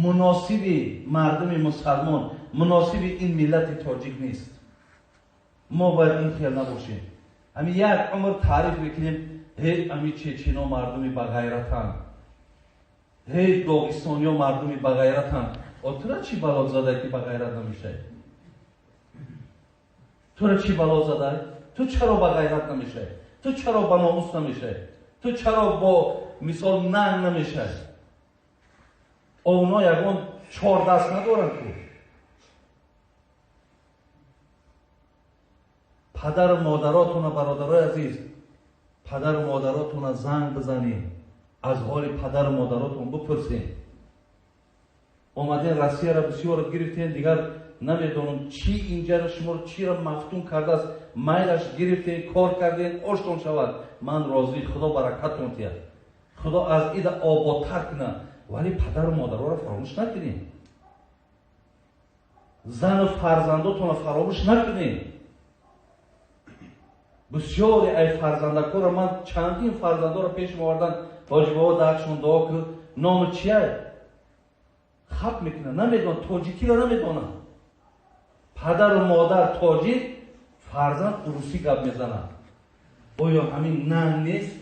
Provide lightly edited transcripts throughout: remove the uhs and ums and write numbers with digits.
مناسب مردم مسلمان، مناسب این ملت تاجیک نیست. ما باید این خیال نباشیم. همین یک عمر تعریف بکنیم هی همین چچنا مردمی با غیرتن، هی داغستانیا مردمی با غیرتن. تو را چی بلا زده که با غیرت نمیشه؟ تو را چی بلا زده؟ تو چرا با غیرت نمیشه؟ تو چرا با ناموس نمیشه؟ تو چرا با مثال ننگ نمیشه؟ اونا یکون 4 دست ندارن که پدر و مادراتون، برادرای عزیز، پدر و مادراتون زنگ بزنید، از حال پدر و مادراتون بپرسین. اومدین روسیه را بسیار گرفتین، دیگر نمیدونم چی اینجا را شما چی را مفتون کرده است، میلش گرفتین، کار کردین، آشتون شود. من راضی، خدا برکتتون تید، خدا از این آبادتر کنه. ولی پدر و مادرها را فراموش نکنین، زن و فرزنداتون را فراموش نکنین. بسیاری ای فرزندکو را من چندین فرزندا را پیش آوردن، حاجی بابا درشون دعا کرد، نام چیه؟ خط میکنه، نمیدونن، تاجیکی را نمیدونن. پدر و مادر تاجیک، فرزند روسی گپ میزنن. آیا همین نه نیست؟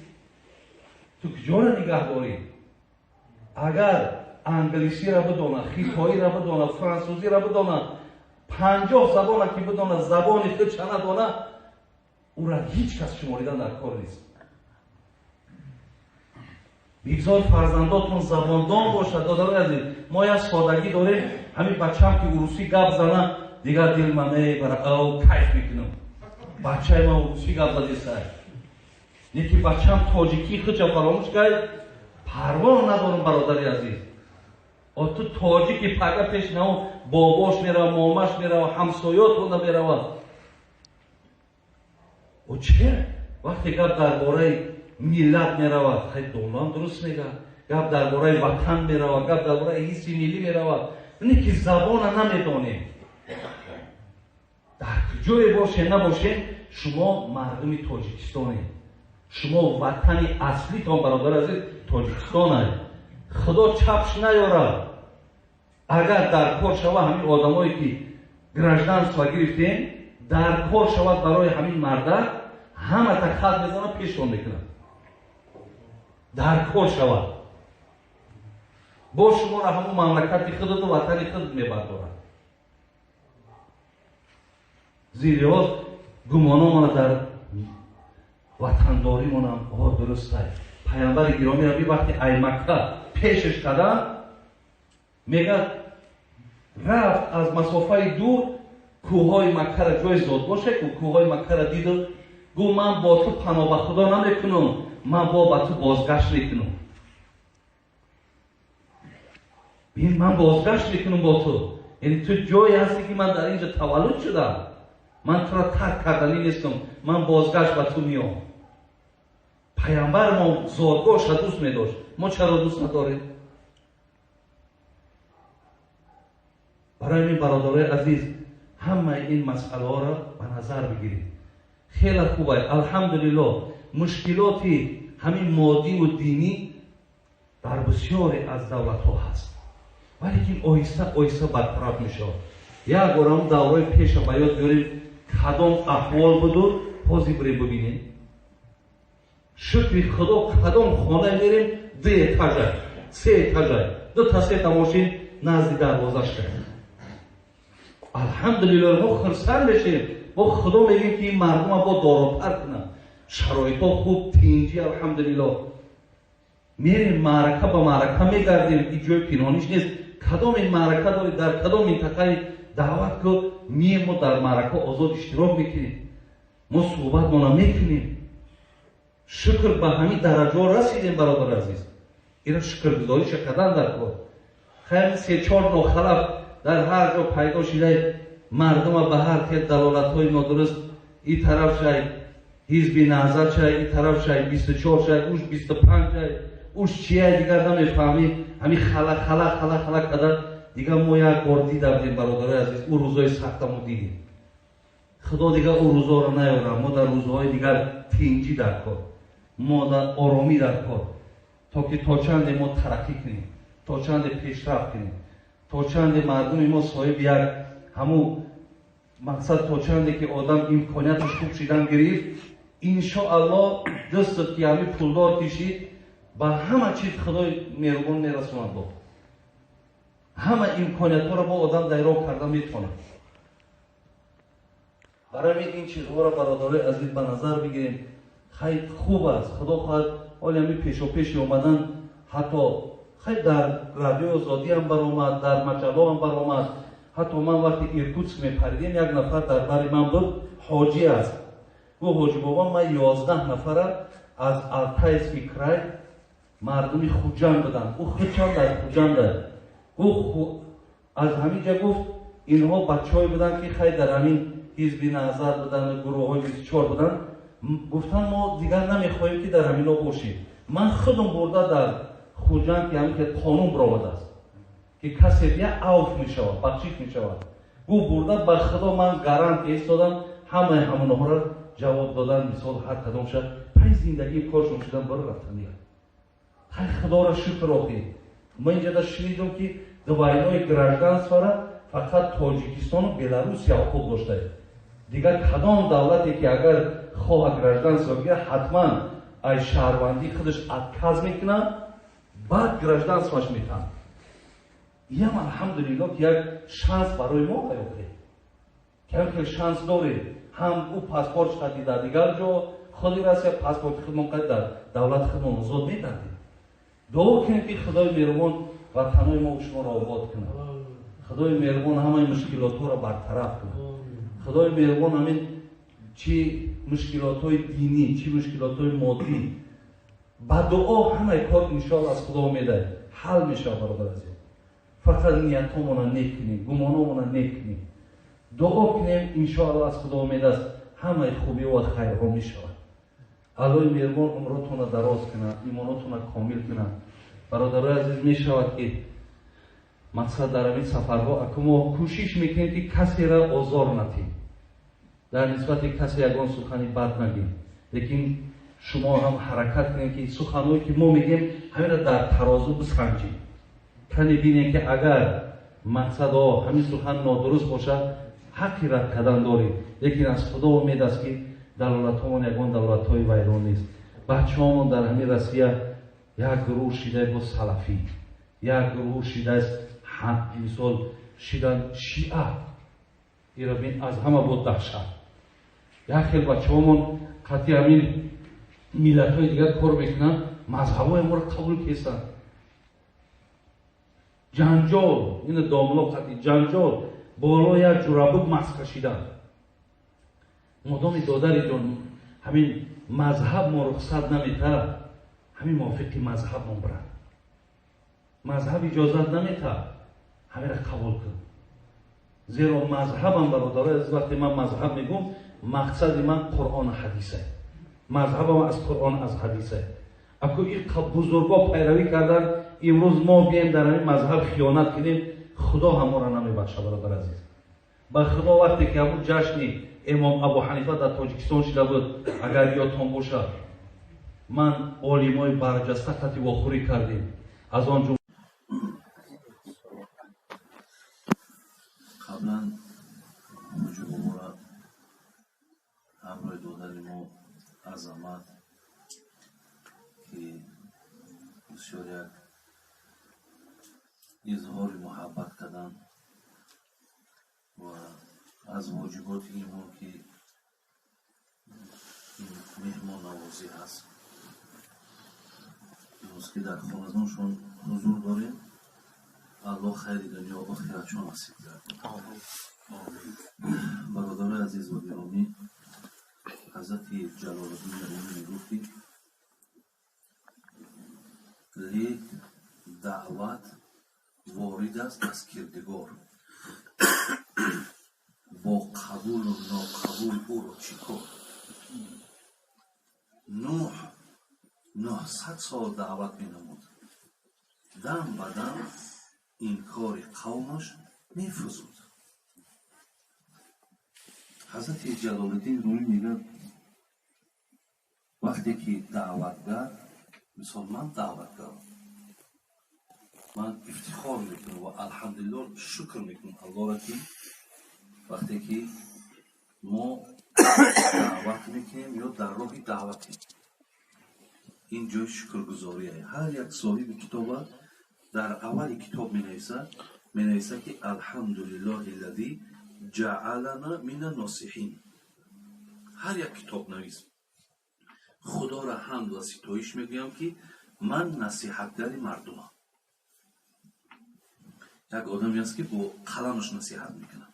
تو کجا را نگه داری؟ اگر انگلیسی را بدونه، خیتایی را بدونه، فرانسوزی را بدونه، 50 زبان که بدونه، زبان خود چه ندونه، او را هیچ کس شماریدن در کار نیست. بگذار فرزنداتون زباندان باشد. دادرای عزیز، ما یک سادگی داریم، همین بچه‌ام که روسی گپ زنه دیگر دل من برای او کیف میکنم. بچه من روسی گپ زده سر، یکی بچه‌ام تاجیکی خودش فراموش کرد، پروا ندارم برادری عزیز. تو تاجیکی پگه پیش نو، باباش میره، ماماش میره، همسایه‌تون میره. و چه؟ وقتی گپ درباره ملت میرود، خیلی دولان درست میگه. گپ درباره وطن میرود، گپ درباره حس ملی میرود. اینه که زبان نمیدونیم. در کجای باشه نباشه، شما مردم تاجیکستانید، شما وطن اصلی تان برادر عزیز تاجیکستان. خدا چپش نیاره. اگر در کار شود همین آدمایی که گرجدانس و گرفتین، در کار شود برای همین مرده، همه تا خط بزنه پیشتون میکنه. در کار شود با شما را همون مملکت خودت و وطن خودت میبردارن. زیر ها گمانه در وطنداری منم درسته. پیامبر گرامی ربی وقتی ای مکه پیشش کردن، میگه رفت از مسافه دور کوههای مکه را جای زاد باشه که کوههای مکه را دید، گو من با تو پناه به خدا نمیکنم، من با تو بازگشت میکنم. ببین من بازگشت میکنم با تو، یعنی تو جایی هستی که من در اینجا تولد شدم، من تو را ترک کردنی نیستم، من بازگشت به تو میام. پیامبر ما زادگاهش را دوست میداشت، ما چرا دوست نداریم؟ برای این برادرای عزیز همه این مسئله ها را به نظر بگیرید. خیلی خوبه، الحمدلله مشکلاتی همین مادی و دینی در بسیاری از دولت ها هست، ولی که آهسته آهسته برطرف میشه. یک بارم دوره پیش به یاد بیاریم کدام احوال بود، پازی بریم ببینیم. شکر خدا کدام خانه میریم 2 اتاج 3 اتاج 2 تا 3 تا ماشین نزد دروازش کرد. الحمدلله ما خرسند میشیم، با خدا میگیم که این مردم با داراتر کنن، شرایط ها خوب تینجی. الحمدلله میریم معرکه با معرکه میگردیم، این جای پنهانیش نیست. کدام این معرکه داری، در کدام منطقه دعوت که مییم ما در معرکه آزاد اشتراک میکنیم، ما صحبت ما میکنیم. شکر به همین درجه رسیدیم برادر عزیز. این شکرگزاریش کردن در کار. خیلی 3-4 ناخلف در هر جا پیدا شده، مردم به هر که دلالت های نادرست، این طرف شاید حزب نهضت شاید، این طرف شاید 24 شاید، اوش 25 شاید، اوش چیه دیگر نمیفهمی. همین خلق کردن دیگر. ما یک بار دیدیم برادرای عزیز، اون روزای سختمو دیدیم. خدا دیگر اون روزا رو نیاره، ما در روزهای دیگر تینجی در کار. ما در آرامی در کار تا که تا چند ما ترقی کنیم، تا چند پیشرفت کنیم، تا چند مردم ما صاحب یک همون مقصد، تا چند که آدم امکانیتش خوب شدن گرفت، انشاءالله دستت که همین پولدار کشید با همه چیز خدای مهربان میرسوند. با همه امکانیت ها را با آدم دیرا کرده میتونه. برای این چیزها را برادرای عزیز به نظر بگیریم. خیلی خوب است. خدا خواهد حالی همین پیشا پیشی اومدن، حتی خیلی در رادیو آزادی هم برآمد، در مجله هم برآمد. حتی من وقتی ایرکوتسک میپریدیم یک نفر در بر من بود، حاجی است. گفت حاجی بابا من 11 نفر از آلتایسکی کرای مردمی خوجند بدن. او خوجند است، خوجند است. گفت از همینجا گفت اینها بچه‌ای بودن که خیلی در همین حزب نظر بودن، گروه‌های 24 بودن. گفتن ما دیگر نمیخواهیم که در همینا باشیم. من خودم برده در خوجند که همین که قانون برآمده است که کسی بیا عفو میشود، بخشش میشود. گفت برده به خدا من گارانتی ایستادم همونها را جواب دادن. مثال هر کدام شد پای زندگی کارشون شدن برای رفتن دیگر. خیلی خدا را شکر آخی. من اینجا شنیدم که دوائنای گراجدانسوا را فقط تاجیکستان و بلاروسیا حقوق داشته. دیگر کدام دولتی که اگر خواه گراجدانسوا بگیره حتما ای شهروندی خودش اتکاز میکنه، بعد گراجدانسواش میتن. یه هم الحمدلله که یک شانس برای ما هایوکه که هم که شانس داره، هم او پاسپورت خطی در دیگر جا خودی راستی پاسپورت خودمون قد در دولت خودمون آزاد میدادیم. دعا کنیم که خدای مهربان وطنهای ما و شما را آباد کنه. خدای مهربان همه مشکلات را برطرف کنه. خدای مهربان همین چی مشکلات های دینی، چی مشکلات های مادی، با دعا همه کار انشاءالله از خدا میده حل میشه. برادر عزیز، فقط نیتامون را نیک کنیم، گمانامون را نیک کنیم، دعا کنیم، انشاءالله از خدا امید است همه خوبی و خیرها میشود. الله مهربان عمرتون را دراز کنه، ایمانتون را کامل کنه. برادرای عزیز، میشود که مقصد در این سفرها اکنون کوشش میکنیم که کسی را آزار ندیم، در نسبت کسی یگان سخنی بد نگیم، لیکن شما هم حرکت کنید که سخنهایی که ما میگیم همین را در ترازو بسنجیم. کنی بینید که اگر مقصد همین سخن نادرست باشد حقی رد کردن داریم، لیکن از خدا امید است که دلالت همون یگان دلالت های ویران نیست. بچه همون در همین روسیه یک گروه شیده با سلفی، یک گروه شیده است مثال شیدن شیعه، این را بین از همه بود دهشت. یک خیلی بچه همون قطعی همین ملت های دیگر کار میکنن، مذهب های ما را قبول کستن. جنجال، این داملا قطعی جنجال، بالا یک جورابک ماسک کشیدن. مادام دادر جان همین مذهب ما رخصت نمیده، همین موافقی مذهب ما برند. مذهب اجازت نمیده، همین را قبول کن. زیرا مذهب هم برادرای از وقتی من مذهب میگم مقصد من قرآن حدیثه. مذهب هم از قرآن از حدیثه. اگه این بزرگا پیروی کردن، امروز ما بیایم در این مذهب خیانت کنیم، خدا هم را نمیبخشه. برادر عزیز، با خدا وقتی که همون جشن امام ابو حنیفه در تاجیکستان شده بود، اگر یادتان باشه، من عالمای برجسته قطعی واخوری کردیم. از آن جمله قبلا وجود ما را همراه دادن ما عظمت که بسیار یک اظهار محبت کردن و از واجبات ایمان که این مهمان نوازی هست. امروز که در خانه‌شون حضور داریم، الله خیر دنیا و آخرتشون نصیب کرد. برادر عزیز و گرامی، حضرت جلال الدین رومی میگفتی لیک دعوت وارد است از کردگار، با قبول و ناقبول او را چیکار. 900 سال دعوت مینمود، دم به دم این کار قومش میفزود. حضرت جلال الدین رومی میگه وقتی که دعوتگر، مثال من دعوتگرم، من افتخار میکنم و الحمدلله شکر میکنم الله را که وقتی که ما دعوت میکنیم یا در راه دعوتیم، این جای شکرگزاریه. هر یک صاحب کتاب در اول کتاب می که الحمدلله الذی جعلنا من الناصحین. هر یک کتاب نویس خدا را حمد و ستایش میگویم که من نصیحتگر مردمم. یک آدمی هست که با قلمش نصیحت میکنه،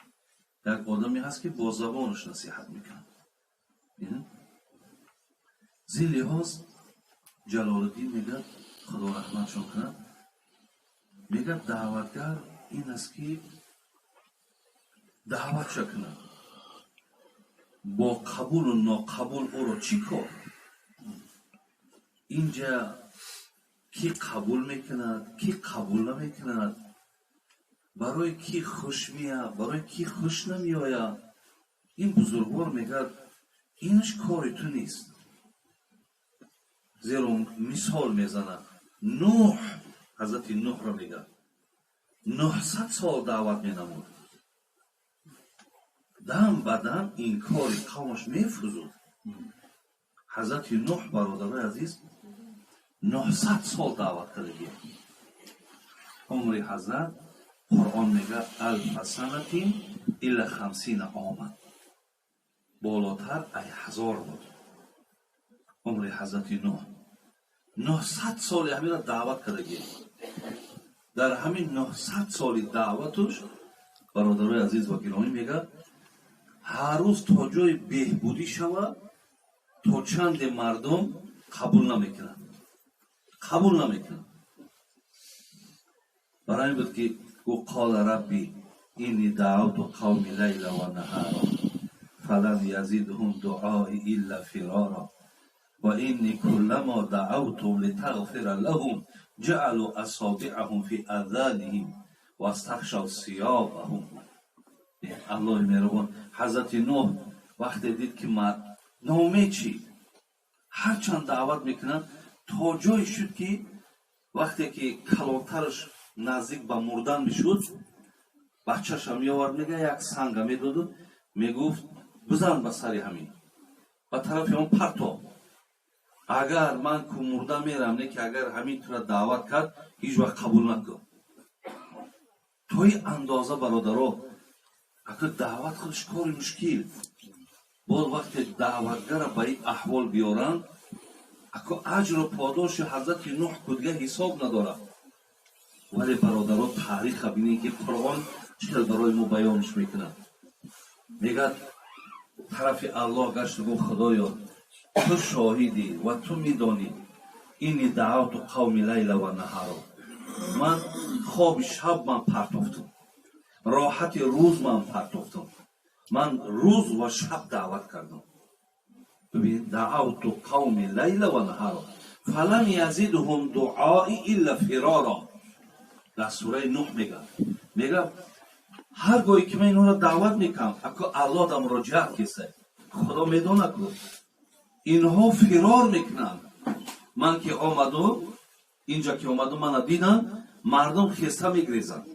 یک آدمی هست که با زبانش نصیحت میکنه. زی لحاظ جلال الدین میگه خدا رحمتشون کنه، میگه دعوتگر این است که دعوت کنه، با قبول و ناقبول او را چی کار؟ اینجا کی قبول میکند، کی قبول نمیکند، برای کی خوش میاد، برای کی خوش نمیآید. این بزرگوار میگه اینش کار تو نیست. زیرا مثال میزنه نوح، حضرت نوح را میگه 900 سال دعوت مینمود، دم به دم این کار قومش میفرزود. حضرت نوح برادر عزیز 900 سال دعوت کرده. عمر حضرت قرآن میگه الف سنة الا 50 عاما، بالاتر ای 1000 بود عمر حضرت نوح. 900 سال همین دعوت کرده. در همین 900 سال دعوتش برادرای عزیز و گرامی میگه هر روز تا جای بهبودی شود تا چند مردم قبول نمیکنن. برای این بود که او قال ربی اینی دعوت قومی لیل و نهارا فلم یزیدهم دعایی الا فرارا و اینی کلما دعوتهم لتغفر لهم جعلوا اصابعهم فی اذانهم و استغشوا ثیابهم. الله مهربان حضرت نوح وقتی دید که من نامه چی هر چند دعوت میکنن تا جای شد که وقتی که کلانترش نزدیک به مردن میشد، بچه‌ش هم میآورد میگه یک سنگ میداد میگفت بزن به سر همین به طرف اون پرتاب، اگر من کو مرده میرم نه که اگر همین طور دعوت کرد هیچ وقت قبول نکن. توی اندازه برادرها اگر دعوت خودش کار مشکل بود، وقتی دعوتگر به این احوال بیارن اگر اجر و پاداش حضرت نوح کدگه حساب نداره. ولی برادرها تاریخ بینید که قرآن چقدر برای ما بیانش میکنه. میگه طرف الله گشت گفت خدایا تو شاهدی و تو میدانی اینی دعوت قوم لیل و نهارا، من خواب شب من پرتافتم، راحت روز من پرتافتم، من روز و شب دعوت کردم. ببین دعوت قوم لیل و نهارا فلم یزیدهم دعایی الا فرارا. در سوره نوح میگه هر گاهی که من اینها را دعوت میکنم اگر الله در مراجعت کسه خدا میدونه که اینها فرار میکنن. من که آمدم اینجا که آمدم من دیدم مردم خسته میگریزن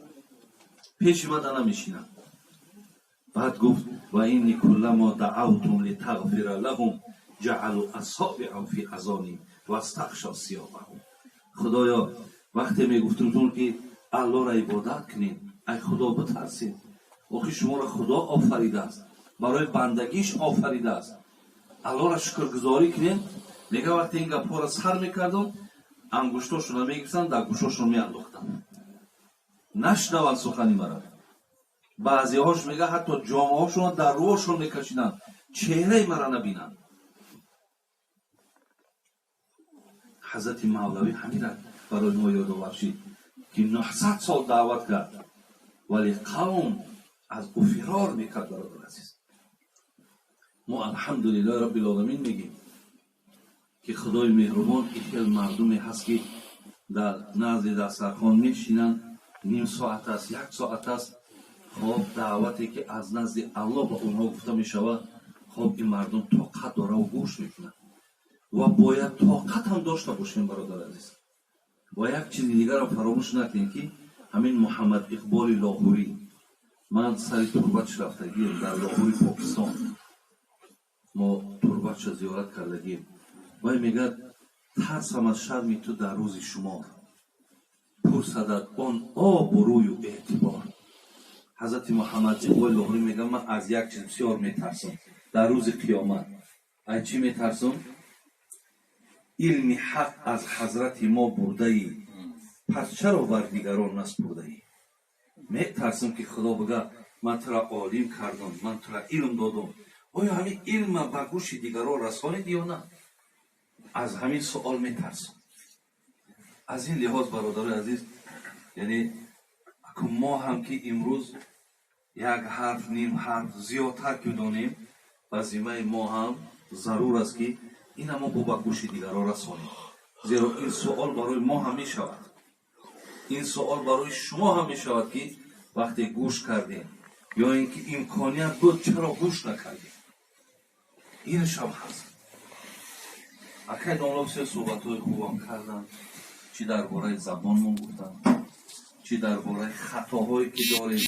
پیش من نمیشینن. بعد گفت و اینی کلما دعوتهم لتغفر لهم جعلوا اصابعهم فی اذانهم و استغشوا ثیابهم. خدایا وقتی میگفتم که الله را عبادت کنین، ای خدا بترسید، آخه شما را خدا آفریده است، برای بندگیش آفریده است، الله را شکرگزاری کنین. میگه وقتی این گپا را سر میکردم انگشتاشون را میگفتن در گوشاشون میانداختن نشنون سخنی مرا. بعضی هاش میگه حتی جامعه هاشون در روشون میکشیدن چهره مرا نبینن. حضرت مولوی همین را برای ما یادآور شد که 900 سال دعوت کرد ولی قوم از او فرار میکرد. برادر عزیز ما الحمدلله رب العالمین میگیم که خدای مهربان خیلی مردمی هست که در نزد دسترخوان میشینن نیم ساعت است، 1 ساعت است، خب دعوتی که از نزد الله به اونها گفته میشود خب این مردم طاقت داره و گوش میکنن. و باید طاقت هم داشته باشیم برادر عزیز. و یک چیز دیگر را فراموش نکنیم که همین محمد اقبال لاهوری، من سر تربتش رفتگیم در لاهوری پاکستان، ما تربتش زیارت کردگیم و میگه ترسم از شرم تو در روز شما پرسدد آن آب و روی و اعتبار. حضرت محمد اقبال لاهوری میگه من از یک چیز بسیار میترسم در روز قیامت. از چی میترسم؟ علم حق از حضرت ما برده ای، پس چرا بر دیگران نسپرده ای؟ میترسم که خدا بگه من تو را عالم کردم، من تو را علم دادم، آیا همین علم به گوش دیگران رسانید یا نه؟ از همین سوال میترسم. از این لحاظ برادر عزیز، یعنی ما هم که امروز یک حرف نیم حرف زیادتر که دانیم، وظیفه ما هم ضرور است که این ما با گوش دیگران رسانیم. زیرا این سوال برای ما هم می شود، این سوال برای شما هم می شود که وقتی گوش کردیم یا اینکه امکانیت بود چرا گوش نکردیم. اینش هم هست. اکه دانلو سه صحبت های خوبم کردم، چی درباره زبانمون گفتم، چی درباره خطاهایی که داریم.